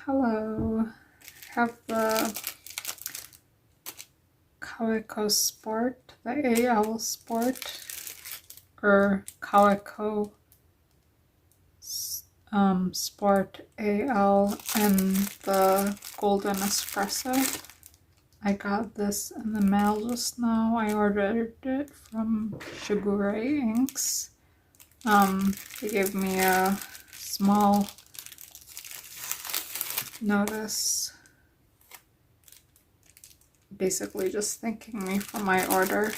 Hello, I have the Kaweco Sport, the AL Sport, or Kaweco Sport AL, and the Golden Espresso. I got this in the mail just now. I ordered it from Shigure Inks. They gave me a small notice, basically just thanking me for my order.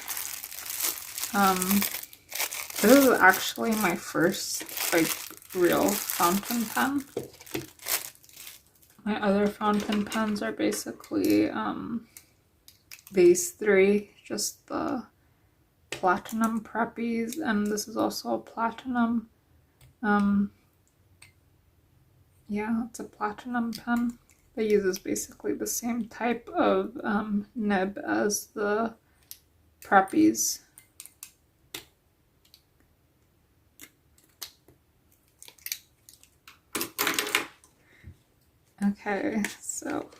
This is actually my first real fountain pen. My other fountain pens are basically these three, just the platinum preppies, and this is also a platinum. Yeah, it's a platinum pen that uses basically the same type of nib as the preppies. Okay, so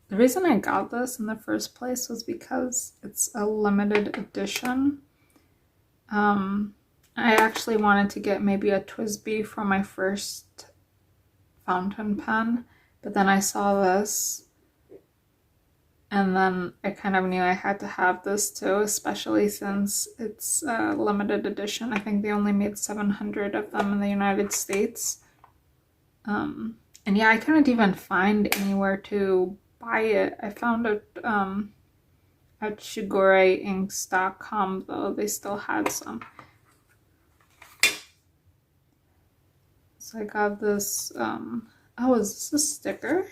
the reason I got this in the first place was because it's a limited edition. I actually wanted to get maybe a TWSBI for my first fountain pen, but then I saw this and then I kind of knew I had to have this too, especially since it's a limited edition. I think they only made 700 of them in the United States. And yeah, I couldn't even find anywhere to buy it. I found it at shigureinks.com though. They still had some. So I got this, oh, is this a sticker?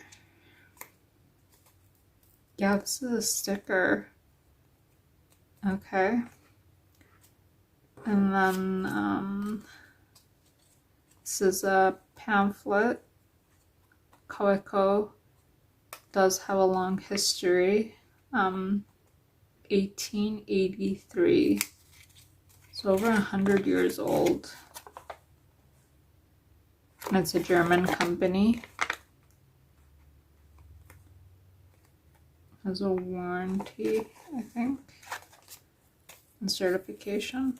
Yeah, this is a sticker. Okay. And then, this is a pamphlet. Kaweco does have a long history. 1883. So over 100 years old. And it's a German company. Has a warranty, I think, and certification.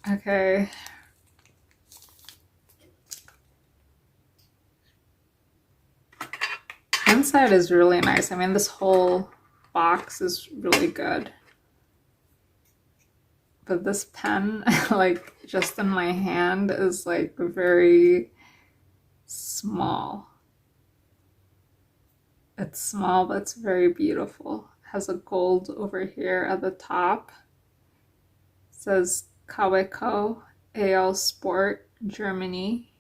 Okay. Inside is really nice. I mean, this whole box is really good. But this pen, like, just in my hand is like very small. It's small, but it's very beautiful. It has a gold over here at the top. It says Kaweco AL Sport Germany.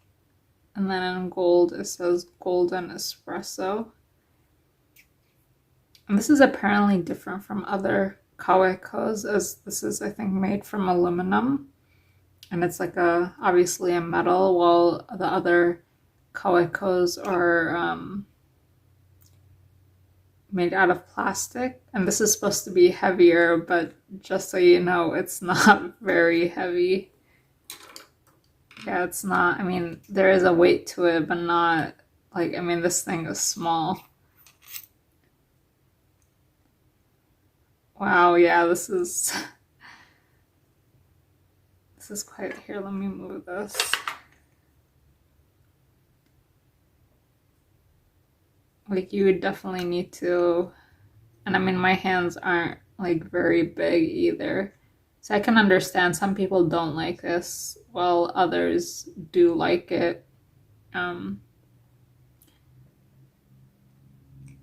And then in gold it says Golden Espresso. And this is apparently different from other Kawecos, as this is, I think, made from aluminum. And it's like obviously a metal, while the other Kawecos are made out of plastic. And this is supposed to be heavier, but just so you know, it's not very heavy. Yeah, it's not. I mean, there is a weight to it, but not like, I mean, this thing is small. Wow, yeah, this is quite, here, let me move this. Like, you would definitely need to, and I mean, my hands aren't like very big either. So I can understand some people don't like this, while others do like it.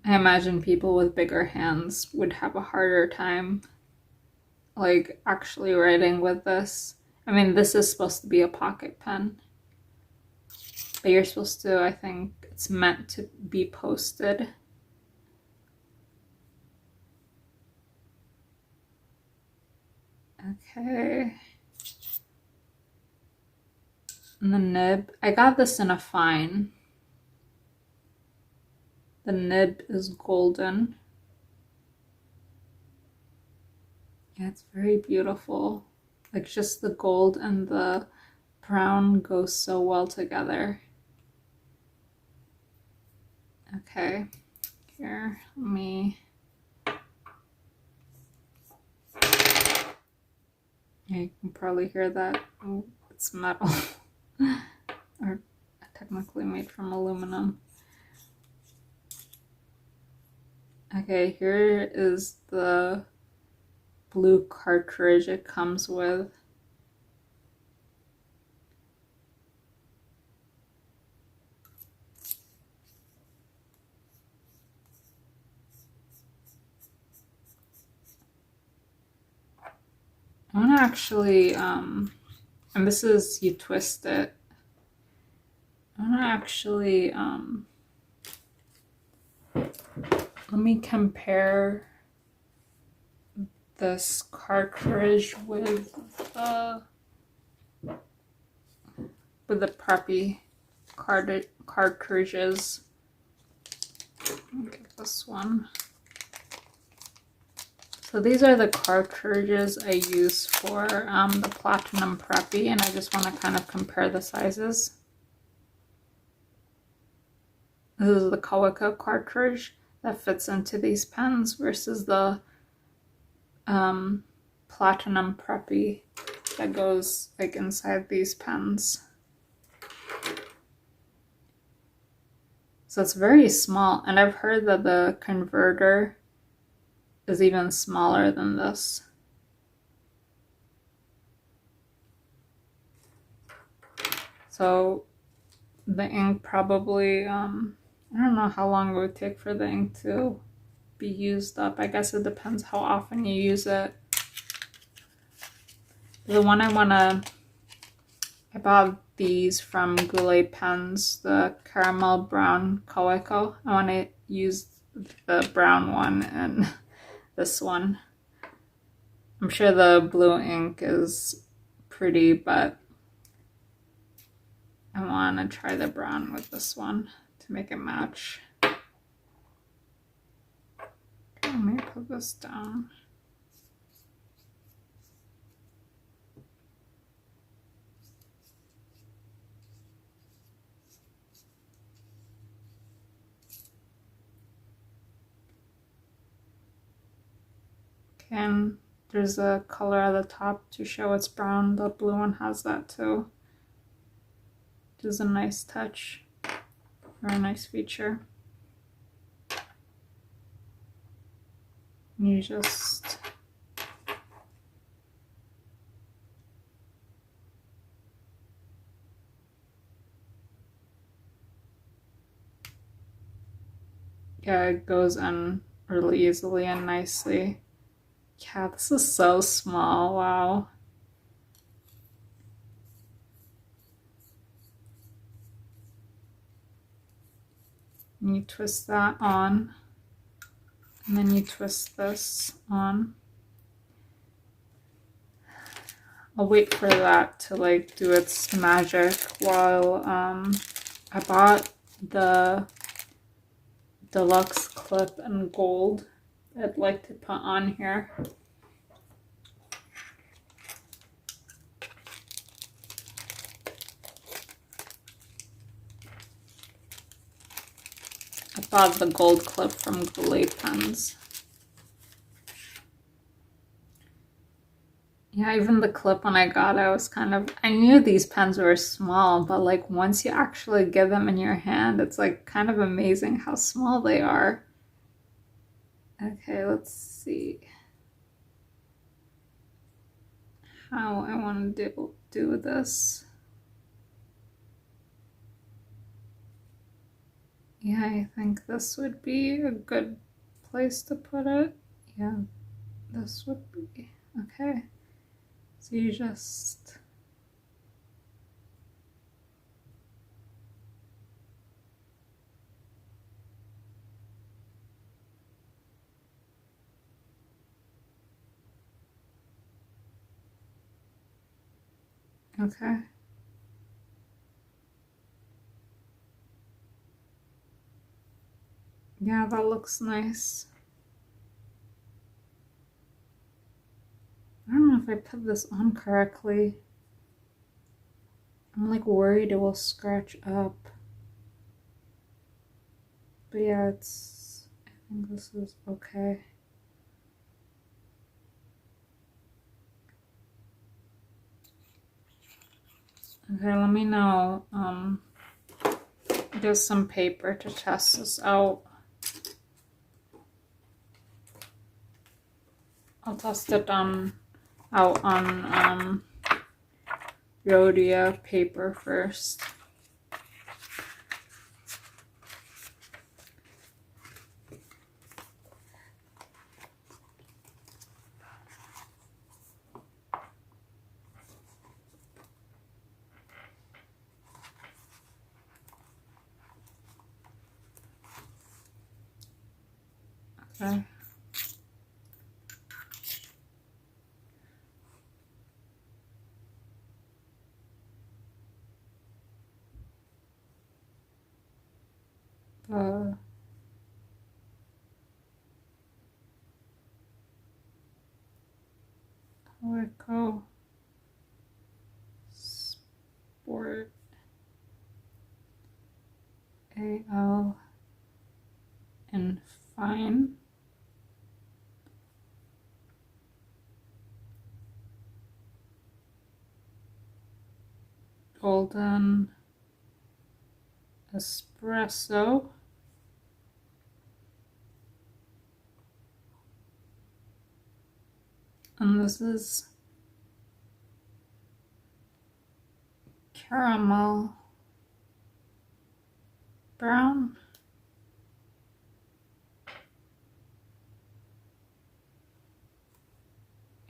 I imagine people with bigger hands would have a harder time like actually writing with this. I mean, this is supposed to be a pocket pen, but you're supposed to, I think it's meant to be posted. Okay. And the nib, I got this in a fine. The nib is golden. Yeah, it's very beautiful. Like just the gold and the brown go so well together. Okay, here, let me... Yeah, you can probably hear that. Oh, it's metal. Or technically made from aluminum. Okay, here is the blue cartridge it comes with. I want to actually, and this is, you twist it. I want to actually, let me compare this cartridge with the preppy cartridges. Let me get this one. So these are the cartridges I use for the Platinum Preppy, and I just want to kind of compare the sizes. This is the Kaweco cartridge that fits into these pens versus the Platinum Preppy that goes like inside these pens. So it's very small, and I've heard that the converter is even smaller than this. So the ink probably, I don't know how long it would take for the ink to be used up. I guess it depends how often you use it. The one I bought these from Goulet Pens, the caramel brown Kaweco. I want to use the brown one and this one. I'm sure the blue ink is pretty, but I want to try the brown with this one to make it match. Okay, let me put this down. And there's a color at the top to show it's brown. The blue one has that too. Which is a nice touch, or a nice feature. You just yeah, it goes in really easily and nicely. Yeah, this is so small, wow. And you twist that on, and then you twist this on. I'll wait for that to like do its magic while I bought the deluxe clip in gold I'd like to put on here. I bought the gold clip from Goulet Pens. Yeah, even the clip when I got it, I was kind of, I knew these pens were small, but like once you actually get them in your hand, it's like kind of amazing how small they are. Okay, let's see how I want to do this. Yeah, I think this would be a good place to put it. Yeah, this would be, okay. So you just, okay. Yeah, that looks nice. I don't know if if I put this on correctly. I'm like worried it will scratch up. But yeah, I think this is okay. Okay, let me know. There's some paper to test this out. I'll test it out on Rhodia paper first. Okay. Kaweco Sport AL and Fine. Golden Espresso. And this is caramel brown.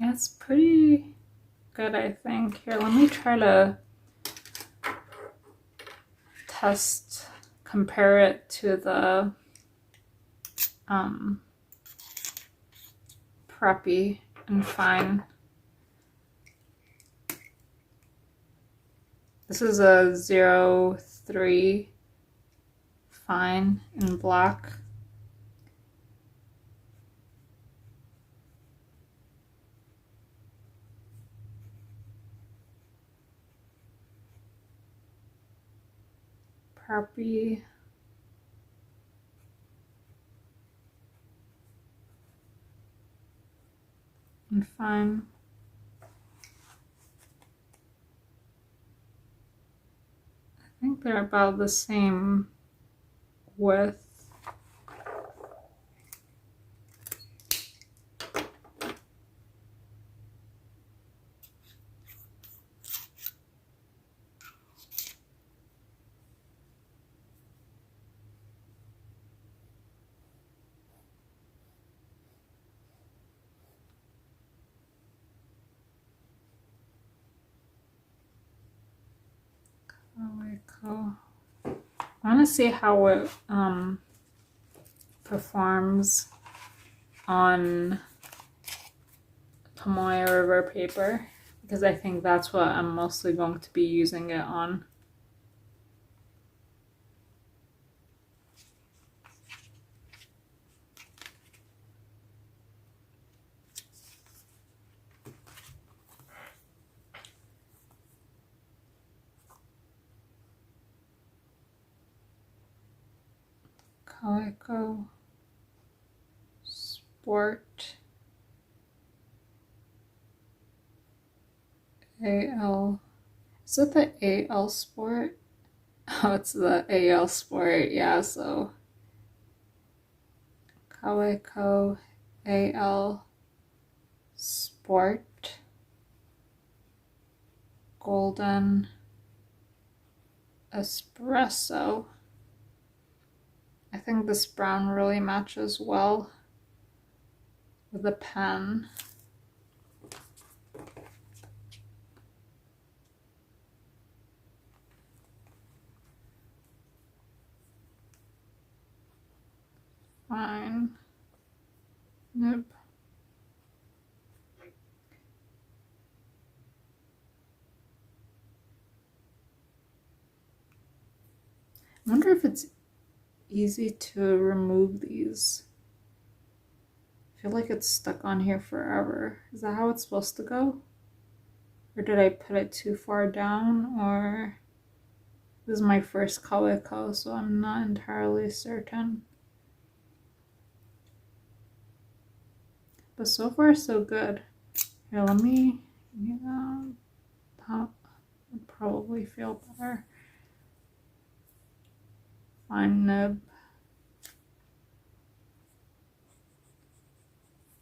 Yeah, it's pretty good, I think. Here, let me try to compare it to the Preppy and Fine. This is a 03 Fine in black. Preppy. And Fine. I think they're about the same width. Kaweco. I want to see how it performs on Tomoe River paper, because I think that's what I'm mostly going to be using it on. Kaweco Sport AL. Is it the AL Sport? Oh, it's the AL Sport, yeah, so Kaweco AL Sport Golden Espresso. I think this brown really matches well with the pen. Fine. Nope. I wonder if it's easy to remove these. I feel like it's stuck on here forever. Is that how it's supposed to go? Or did I put it too far down? Or this is my first Kaweco, so I'm not entirely certain. But so far, so good. Here, let me, that would probably feel better. Fine nib.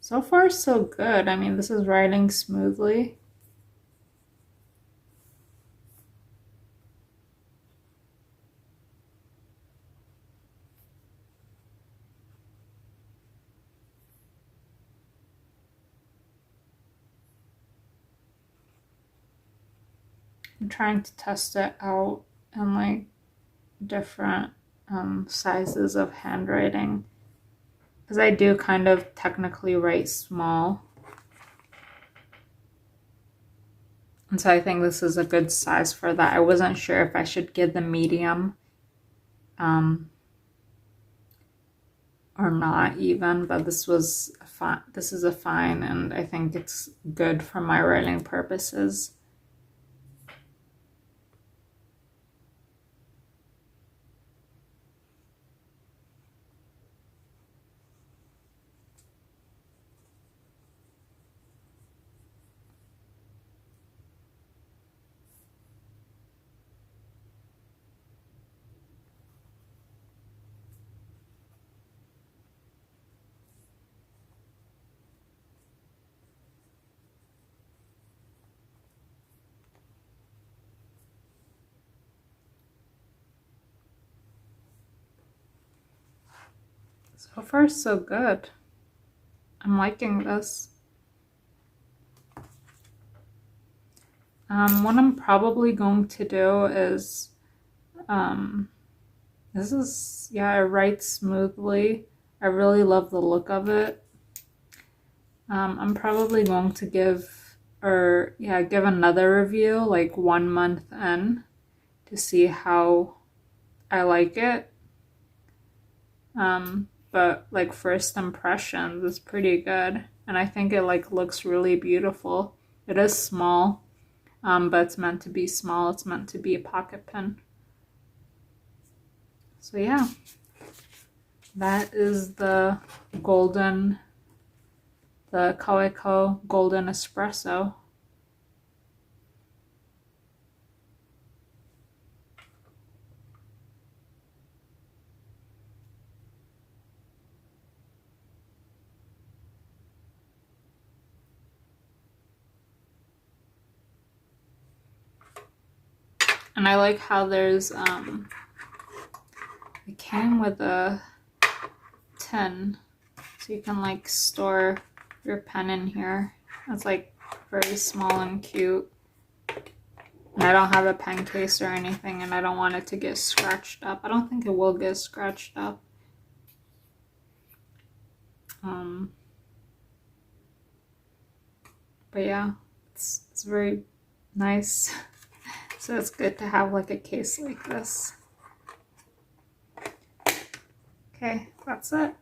So far, so good. I mean, this is riding smoothly. I'm trying to test it out in like different sizes of handwriting, because I do kind of technically write small, and so I think this is a good size for that. I wasn't sure if I should get the medium or not even, but this was fine. This is a fine, and I think it's good for my writing purposes. So far, so good. I'm liking this. What I'm probably going to do is, this is, yeah, it writes smoothly. I really love the look of it. I'm probably going to give another review like 1 month in to see how I like it. But like first impressions is pretty good, and I think it like looks really beautiful. It is small, but it's meant to be small. It's meant to be a pocket pen. So yeah, that is the Kaweco Golden Espresso. And I like how there's, it came with a tin, so you can like store your pen in here. It's like very small and cute. And I don't have a pen case or anything, and I don't want it to get scratched up. I don't think it will get scratched up. But yeah, it's very nice. So it's good to have like a case like this. Okay, that's it.